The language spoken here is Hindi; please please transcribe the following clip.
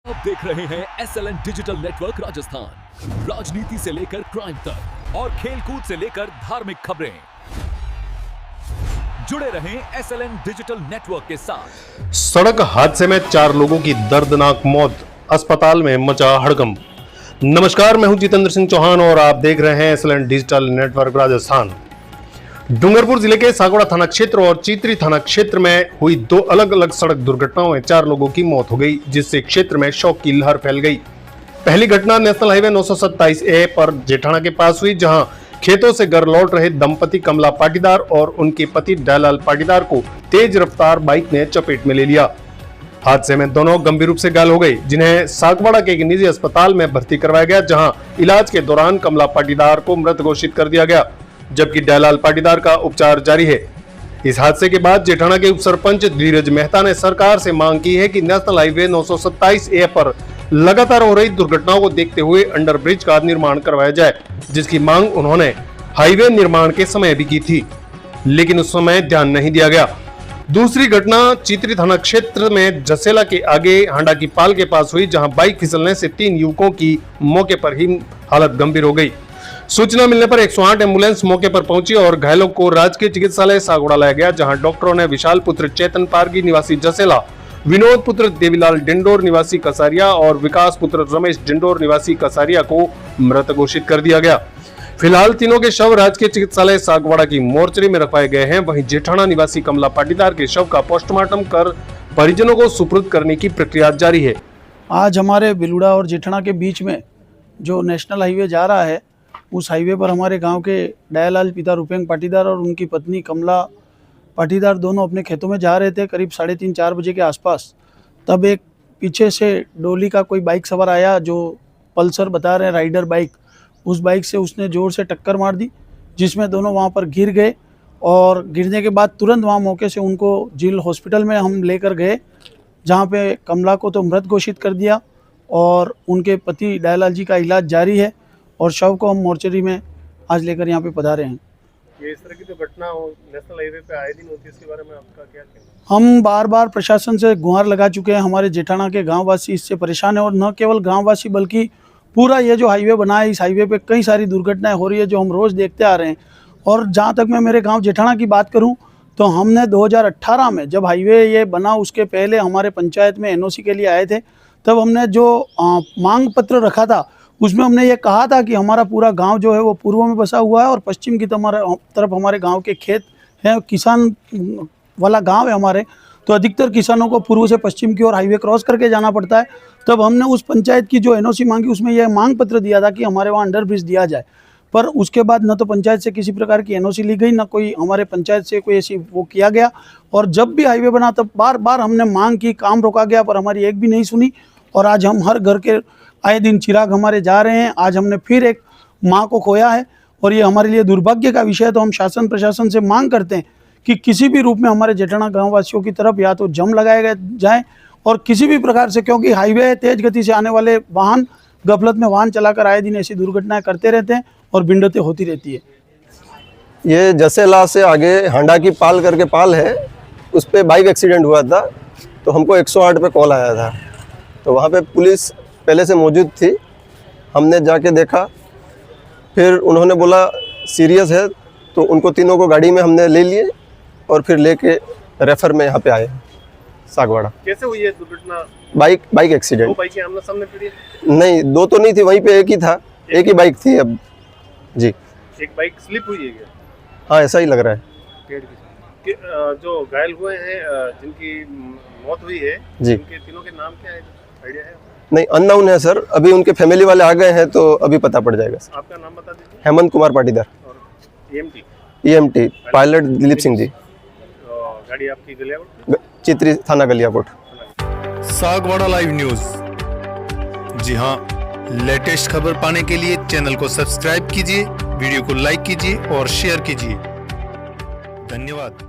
अब देख रहे हैं SLN डिजिटल नेटवर्क राजस्थान। राजनीति से लेकर क्राइम तक और खेलकूद से लेकर धार्मिक खबरें। जुड़े रहें SLN डिजिटल नेटवर्क के साथ। सड़क हादसे में 4 लोगों की दर्दनाक मौत, अस्पताल में मचा हड़कंप। नमस्कार, मैं हूं जितेंद्र सिंह चौहान और आप देख रहे हैं SLN digital network Rajasthan. Dungarpur जिले के सागवाड़ा थाना क्षेत्र और चीतरी थाना क्षेत्र में हुई 2 अलग अलग सड़क दुर्घटनाओं में 4 लोगों की मौत हो गई, जिससे क्षेत्र में शोक की लहर फैल गई। पहली घटना नेशनल हाईवे 927A पर जेठाना के पास हुई, जहां खेतों से घर लौट रहे दंपति कमला पाटीदार और उनके पति दयालाल पाटीदार को तेज रफ्तार बाइक ने चपेट में ले लिया। हादसे में दोनों गंभीर रूप से घायल हो गए, जिन्हें सागवाड़ा के एक निजी अस्पताल में भर्ती करवाया गया, जहां इलाज के दौरान कमला पाटीदार को मृत घोषित कर दिया गया, जबकि दयालाल पाटीदार का उपचार जारी है। इस हादसे के बाद जेठाना के उप सरपंच धीरज मेहता ने सरकार से मांग की है कि नेशनल हाईवे 927A पर लगातार हो रही दुर्घटनाओं को देखते हुए अंडरब्रिज का निर्माण करवाया जाए, जिसकी मांग उन्होंने हाईवे निर्माण के समय भी की थी, लेकिन उस समय ध्यान नहीं दिया गया। दूसरी घटना चीतरी थाना क्षेत्र में जसेला के आगे हांडा की पाल के पास हुई, जहां बाइक फिसलने से 3 युवकों की मौके पर ही हालत गंभीर हो गई। सूचना मिलने पर 108 एम्बुलेंस मौके पर पहुंची और घायलों को राजकीय चिकित्सालय सागवाड़ा लाया गया, जहां डॉक्टरों ने विशाल पुत्र चेतन पारगी निवासी जसेला, विनोद पुत्र देवीलाल डिंडोर निवासी कसारिया और विकास पुत्र रमेश डिंडोर निवासी कसारिया को मृत घोषित कर दिया गया। फिलहाल तीनों के शव राजकीय चिकित्सालय सागवाड़ा की मोर्चरी में रखवाए गए हैं। वहीं जेठाना निवासी कमला पाटीदार के शव का पोस्टमार्टम कर परिजनों को सुपुर्द करने की प्रक्रिया जारी है। आज हमारे बिलुड़ा और जेठाना के बीच में जो नेशनल हाईवे जा रहा है, उस हाईवे पर हमारे गांव के दयालाल पिता रूपेंग पाटीदार और उनकी पत्नी कमला पाटीदार दोनों अपने खेतों में जा रहे थे करीब 3:30-4 बजे के आसपास। तब एक पीछे से डोली का कोई बाइक सवार आया, जो पल्सर बता रहे हैं राइडर बाइक, उस बाइक से उसने ज़ोर से टक्कर मार दी, जिसमें दोनों वहां पर गिर गए और गिरने के बाद तुरंत वहां मौके से उनको जिला हॉस्पिटल में हम लेकर गए, जहां पे कमला को तो मृत घोषित कर दिया और उनके पति दयालाल जी का इलाज जारी है और शव को हम मोर्चरी में आज लेकर यहाँ पे पधारे हैं। ये इस तरह की जो घटना नेशनल हाईवे पे आए दिन होती है, इसके बारे में आपका क्या कहना है? हम बार बार प्रशासन से गुहार लगा चुके हैं। हमारे जेठाना के गांववासी इससे परेशान है और न केवल गांववासी बल्कि पूरा ये जो हाईवे बना है, इस हाईवे पे कई सारी दुर्घटनाएं हो रही है जो हम रोज़ देखते आ रहे हैं। और जहाँ तक मैं मेरे गाँव जेठाना की बात करूँ तो हमने 2018 में जब हाईवे ये बना, उसके पहले हमारे पंचायत में NOC के लिए आए थे। तब हमने जो मांग पत्र रखा था, उसमें हमने ये कहा था कि हमारा पूरा गांव जो है वो पूर्व में बसा हुआ है और पश्चिम की तरफ हमारे गांव के खेत हैं, किसान वाला गांव है हमारे, तो अधिकतर किसानों को पूर्व से पश्चिम की ओर हाईवे क्रॉस करके जाना पड़ता है। तब हमने उस पंचायत की जो NOC मांगी, उसमें यह मांग पत्र दिया था कि हमारे वहाँ अंडरब्रिज दिया जाए। पर उसके बाद न तो पंचायत से किसी प्रकार की NOC ली गई, न कोई हमारे पंचायत से कोई ऐसी वो किया गया। और जब भी हाईवे बना तब बार बार हमने मांग की, काम रोका गया, पर हमारी एक भी नहीं सुनी। और आज हम हर घर के आए दिन चिराग हमारे जा रहे हैं। आज हमने फिर एक माँ को खोया है और ये हमारे लिए दुर्भाग्य का विषय है। तो हम शासन प्रशासन से मांग करते हैं कि किसी भी रूप में हमारे जेठाना गाँव वासियों की तरफ या तो जम लगाया जाए और किसी भी प्रकार से, क्योंकि हाईवे तेज गति से आने वाले वाहन गफलत में वाहन चलाकर आए दिन ऐसी दुर्घटनाएं करते रहते हैं और भिंडतें होती रहती है। ये जसेला से आगे हांडा की पाल करके पाल है, उस पर बाइक एक्सीडेंट हुआ था, तो हमको 108 पे कॉल आया था। तो वहाँ पे पुलिस पहले से मौजूद थी। हमने जाके देखा, फिर उन्होंने बोला सीरियस है, तो उनको तीनों को गाड़ी में हमने ले लिए और फिर लेके रेफर में यहाँ पे आए सागवाड़ा। कैसे हुई है दुर्घटना? Bike accident. 2 बाइकें आमने सामने पड़ी? नहीं, 2 तो नहीं थी, वहीं पे एक ही था, एक ही बाइक थी। अब जी, एक बाइक स्लिप हुई है क्या? हाँ, ऐसा ही लग रहा है। पेड़ की जो घायल हुए हैं, जिनकी मौत हुई है जी, उनके तीनों के नाम क्या है, आइडिया है? नहीं, अननोन है सर। अभी उनके फैमिली वाले आ गए हैं तो अभी पता पड़ जाएगा सर। आपका नाम बता दीजिए। हेमंत कुमार पाटीदार और EMT पायलट दिलीप सिंह जी। गाड़ी आपकी गलियाकोट, चित्री थाना गलियाकोट। Sagwara live news. जी हां, लेटेस्ट खबर पाने के लिए चैनल को सब्सक्राइब कीजिए, वीडियो को लाइक कीजिए और शेयर कीजिए। धन्यवाद।